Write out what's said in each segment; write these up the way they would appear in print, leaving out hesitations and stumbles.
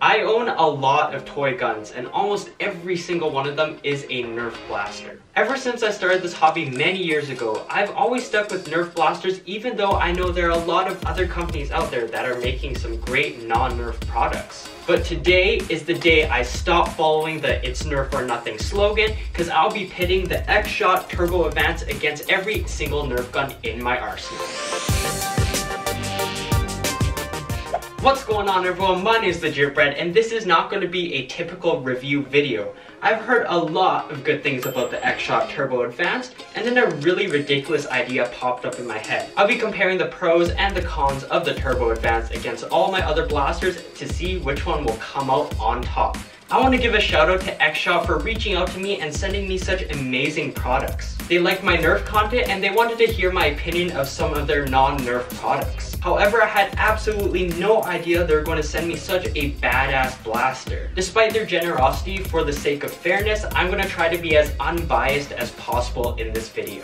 I own a lot of toy guns, and almost every single one of them is a Nerf blaster. Ever since I started this hobby many years ago, I've always stuck with Nerf blasters, even though I know there are a lot of other companies out there that are making some great non-Nerf products. But today is the day I stop following the "It's Nerf or Nothing" slogan, because I'll be pitting the X-Shot Turbo Advance against every single Nerf gun in my arsenal. What's going on, everyone? My name is Legitbread, and this is not going to be a typical review video. I've heard a lot of good things about the X-Shot Turbo Advance, and then a really ridiculous idea popped up in my head. I'll be comparing the pros and the cons of the Turbo Advance against all my other blasters to see which one will come out on top. I want to give a shout out to X-Shot for reaching out to me and sending me such amazing products. They liked my Nerf content and they wanted to hear my opinion of some of their non-Nerf products. However, I had absolutely no idea they were going to send me such a badass blaster. Despite their generosity, for the sake of fairness, I'm going to try to be as unbiased as possible in this video.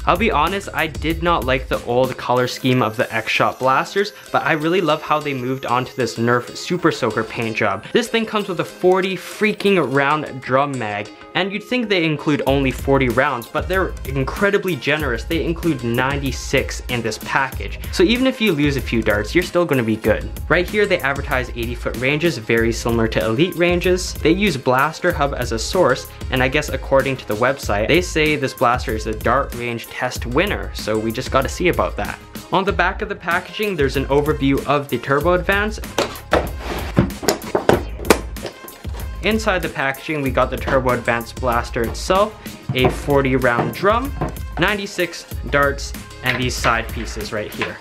I'll be honest, I did not like the old color scheme of the X-Shot blasters, but I really love how they moved on to this Nerf Super Soaker paint job. This thing comes with a 40 freaking round drum mag, and you'd think they include only 40 rounds, but they're incredibly generous. They include 96 in this package. So even if you lose a few darts, you're still gonna be good. Right here, they advertise 80-foot ranges, very similar to Elite ranges. They use Blaster Hub as a source, and I guess according to the website, they say this blaster is a dart range test winner, so we just gotta see about that. On the back of the packaging, there's an overview of the Turbo Advance. Inside the packaging, we got the Turbo Advance blaster itself, a 40 round drum, 96 darts, and these side pieces right here.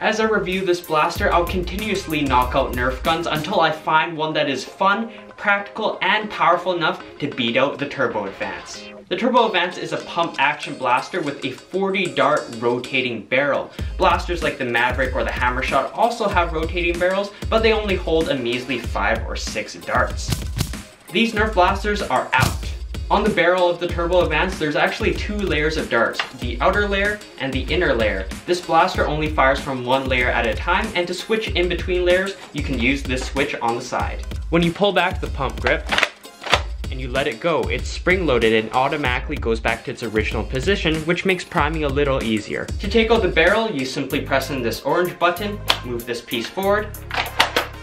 As I review this blaster, I'll continuously knock out Nerf guns until I find one that is fun, practical, and powerful enough to beat out the Turbo Advance. The Turbo Advance is a pump action blaster with a 40 dart rotating barrel. Blasters like the Maverick or the Hammershot also have rotating barrels, but they only hold a measly 5 or 6 darts. These Nerf blasters are out. On the barrel of the Turbo Advance, there's actually 2 layers of darts, the outer layer and the inner layer. This blaster only fires from one layer at a time, and to switch in between layers, you can use this switch on the side. When you pull back the pump grip, and you let it go, it's spring-loaded and automatically goes back to its original position, which makes priming a little easier. To take out the barrel, you simply press in this orange button, move this piece forward,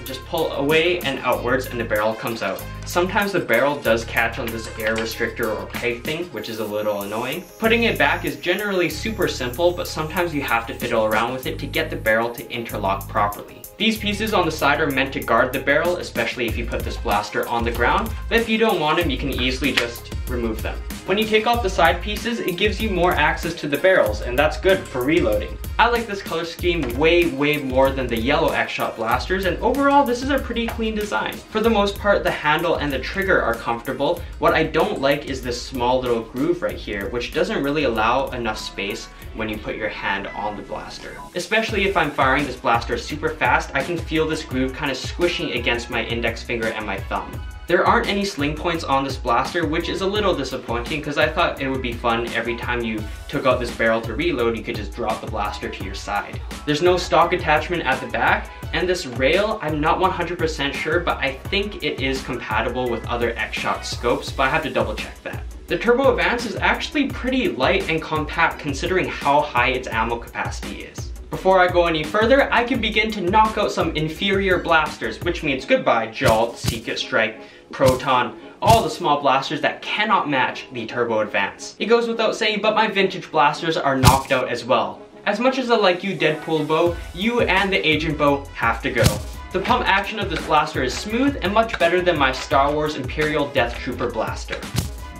just pull away and outwards, and the barrel comes out. Sometimes the barrel does catch on this air restrictor or peg thing, which is a little annoying. Putting it back is generally super simple, but sometimes you have to fiddle around with it to get the barrel to interlock properly. These pieces on the side are meant to guard the barrel, especially if you put this blaster on the ground, but if you don't want them, you can easily just remove them. When you take off the side pieces, it gives you more access to the barrels, and that's good for reloading. I like this color scheme way more than the yellow X-Shot blasters, and overall this is a pretty clean design. For the most part, the handle and the trigger are comfortable. What I don't like is this small little groove right here, which doesn't really allow enough space when you put your hand on the blaster. Especially if I'm firing this blaster super fast, I can feel this groove kind of squishing against my index finger and my thumb. There aren't any sling points on this blaster, which is a little disappointing because I thought it would be fun every time you took out this barrel to reload, you could just drop the blaster to your side. There's no stock attachment at the back, and this rail, I'm not 100% sure, but I think it is compatible with other X-Shot scopes, but I have to double check that. The Turbo Advance is actually pretty light and compact considering how high its ammo capacity is. Before I go any further, I can begin to knock out some inferior blasters, which means goodbye Jolt, Secret Strike, Proton, all the small blasters that cannot match the Turbo Advance. It goes without saying, but my vintage blasters are knocked out as well. As much as I like you Deadpool bow, you and the Agent bow have to go. The pump action of this blaster is smooth and much better than my Star Wars Imperial Death Trooper blaster.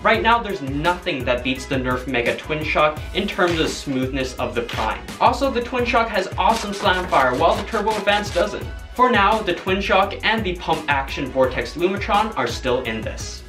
Right now, there's nothing that beats the Nerf Mega Twin Shock in terms of smoothness of the prime. Also, the Twin Shock has awesome slam fire, while the Turbo Advance doesn't. For now, the Twin Shock and the pump action Vortex Lumatron are still in this.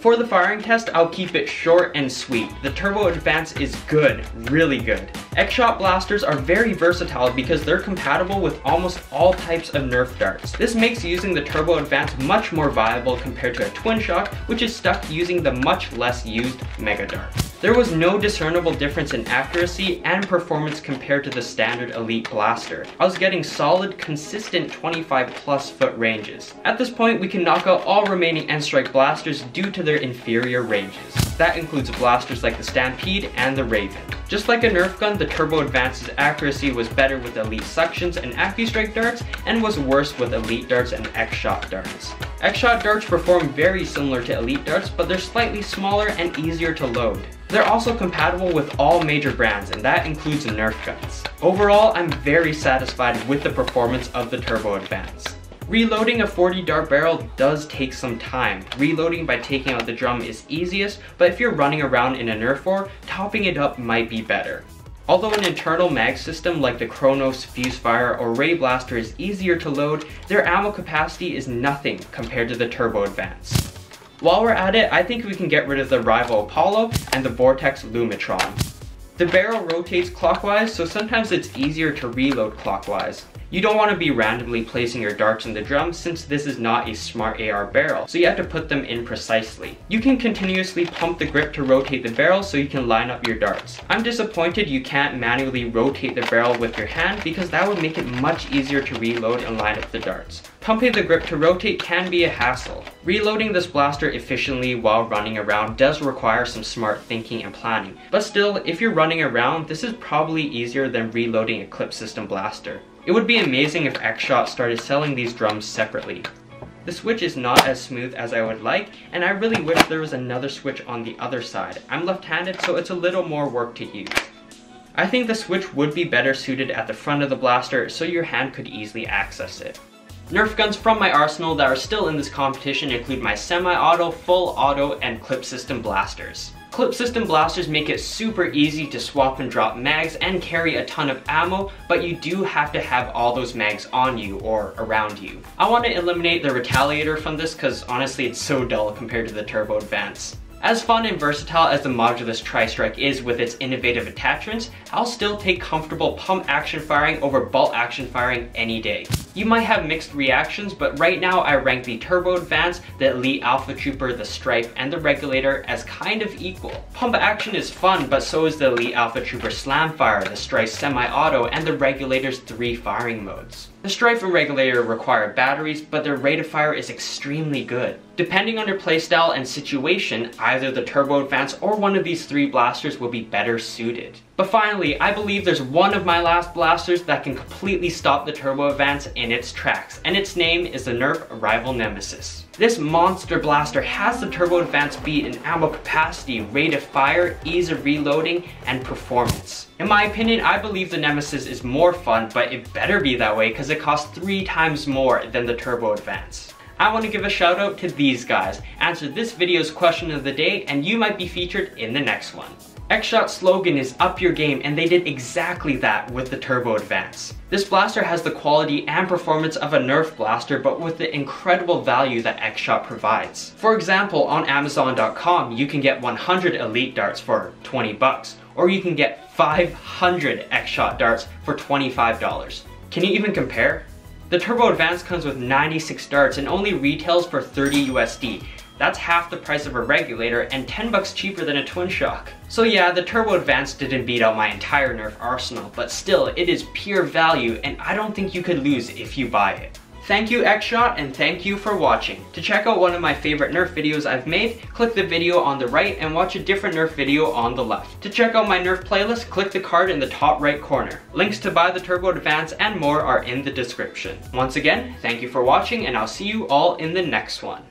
For the firing test, I'll keep it short and sweet. The Turbo Advance is good, really good. X-Shot blasters are very versatile because they're compatible with almost all types of Nerf darts. This makes using the Turbo Advance much more viable compared to a Twin Shock, which is stuck using the much less used Mega Dart. There was no discernible difference in accuracy and performance compared to the standard Elite Blaster. I was getting solid, consistent 25+ foot ranges. At this point, we can knock out all remaining N-Strike blasters due to their inferior ranges. That includes blasters like the Stampede and the Raven. Just like a Nerf gun, the Turbo Advance's accuracy was better with Elite Suctions and AccuStrike darts, and was worse with Elite darts and X-Shot darts. X-Shot darts perform very similar to Elite darts, but they're slightly smaller and easier to load. They're also compatible with all major brands, and that includes Nerf guns. Overall, I'm very satisfied with the performance of the Turbo Advance. Reloading a 40 dart barrel does take some time. Reloading by taking out the drum is easiest, but if you're running around in a Nerf war, topping it up might be better. Although an internal mag system like the Chronos, Fusefire, or Ray Blaster is easier to load, their ammo capacity is nothing compared to the Turbo Advance. While we're at it, I think we can get rid of the Rival Apollo and the Vortex Lumitron. The barrel rotates clockwise, so sometimes it's easier to reload clockwise. You don't want to be randomly placing your darts in the drum since this is not a Smart AR barrel, so you have to put them in precisely. You can continuously pump the grip to rotate the barrel so you can line up your darts. I'm disappointed you can't manually rotate the barrel with your hand because that would make it much easier to reload and line up the darts. Pumping the grip to rotate can be a hassle. Reloading this blaster efficiently while running around does require some smart thinking and planning, but still, if you're running around, this is probably easier than reloading a clip system blaster. It would be amazing if X-Shot started selling these drums separately. The switch is not as smooth as I would like, and I really wish there was another switch on the other side. I'm left-handed, so it's a little more work to use. I think the switch would be better suited at the front of the blaster so your hand could easily access it. Nerf guns from my arsenal that are still in this competition include my semi-auto, full auto, and clip system blasters. Clip system blasters make it super easy to swap and drop mags and carry a ton of ammo, but you do have to have all those mags on you or around you. I want to eliminate the Retaliator from this because honestly it's so dull compared to the Turbo Advance. As fun and versatile as the Modulus Tri-Strike is with its innovative attachments, I'll still take comfortable pump action firing over bolt action firing any day. You might have mixed reactions, but right now I rank the Turbo Advance, the Elite Alpha Trooper, the Strife, and the Regulator as kind of equal. Pump action is fun, but so is the Elite Alpha Trooper Slamfire, the Strife Semi-Auto, and the Regulator's 3 firing modes. The Strife and Regulator require batteries, but their rate of fire is extremely good. Depending on your playstyle and situation, either the Turbo Advance or one of these 3 blasters will be better suited. But finally, I believe there's one of my last blasters that can completely stop the Turbo Advance in its tracks, and its name is the Nerf Rival Nemesis. This monster blaster has the Turbo Advance beat in ammo capacity, rate of fire, ease of reloading, and performance. In my opinion, I believe the Nemesis is more fun, but it better be that way because it costs 3 times more than the Turbo Advance. I want to give a shout out to these guys, answer this video's question of the day, and you might be featured in the next one. X-Shot's slogan is up your game, and they did exactly that with the Turbo Advance. This blaster has the quality and performance of a Nerf blaster, but with the incredible value that X-Shot provides. For example, on Amazon.com, you can get 100 Elite darts for 20 bucks, or you can get 500 X-Shot darts for $25. Can you even compare? The Turbo Advance comes with 96 darts and only retails for 30 USD. That's half the price of a Regulator and 10 bucks cheaper than a Twin Shock. So yeah, the Turbo Advance didn't beat out my entire Nerf arsenal, but still, it is pure value and I don't think you could lose if you buy it. Thank you X-Shot, and thank you for watching. To check out one of my favorite Nerf videos I've made, click the video on the right and watch a different Nerf video on the left. To check out my Nerf playlist, click the card in the top right corner. Links to buy the Turbo Advance and more are in the description. Once again, thank you for watching, and I'll see you all in the next one.